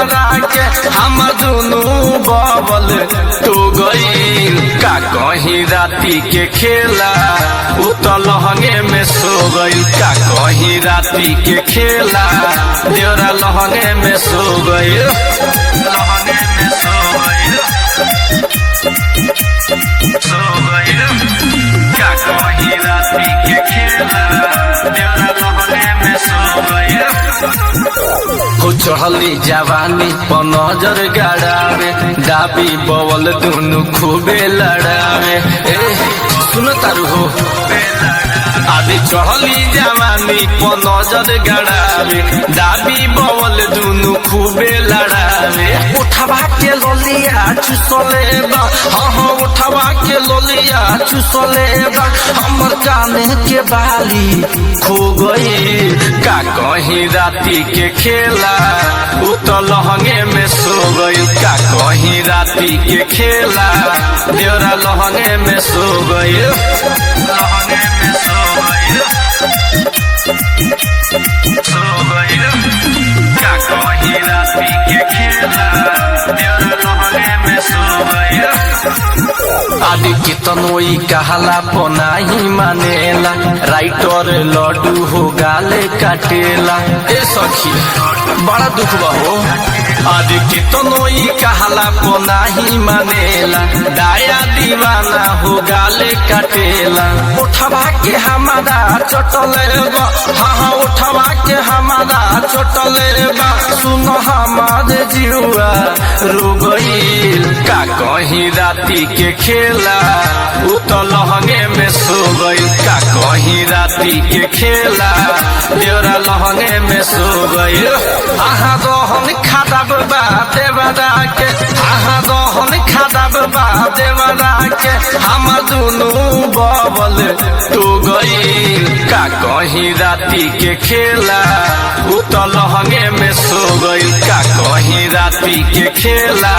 देवरा के हम दुनू बबल तो गईल का कहीं राती के खेला उतल लहंगे में सो गईल का कहीं राती के खेला देवरा लहंगे में सो गईल लहंगे में सो गईल का कहीं राती के खेला देवरा लहंगे में सो गईल चढ़ली जवानी पर नजर गड़ावे दाबी बवल दुनु खूबे लड़ावे सुन तारू हो आदि चढ़ली जवानी पर नजर गड़ावे दाबी बवल दुनु खूबे लड़ावे उठवा के लोलिया चुसले बा हाँ उठवा के लोलिया चुसले बा हमर काने के बाली खो गई का कहीं राती के खेला उतल लहंगे में सो गई का कहीं राती के खेला देवरा लहंगे में सो गई लहंगे में सो गई का कहीं राती के खेला देवरा लहंगे में सो गई आदि कितनोई कहला पनाही मानेला राइटर लड्डू हो गाले काटेला ए सखी बड़ा दुख बा हो आदि कितनोई कहला पनाही मानेला दाया दीवाना हो गाले काटेला उठवा के हमारा चटले बा हाँ उठवा के हमारा चटले बा सुन हमारे जीवा रो गईल का कहीं राती के खेला उतल लहंगे में सो गईल का कहीं राती के खेला देवरा लहंगे में सो गईल आहा दहन खादा बा देवरा के आहा दहन खादा बा देवरा के हम दुनू बबल तो गईल का कहीं राती के खेला उतल लहंगे में सो गईल का कहीं राती के खेला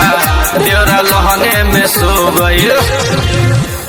देवरा लहंगे में सो गईल।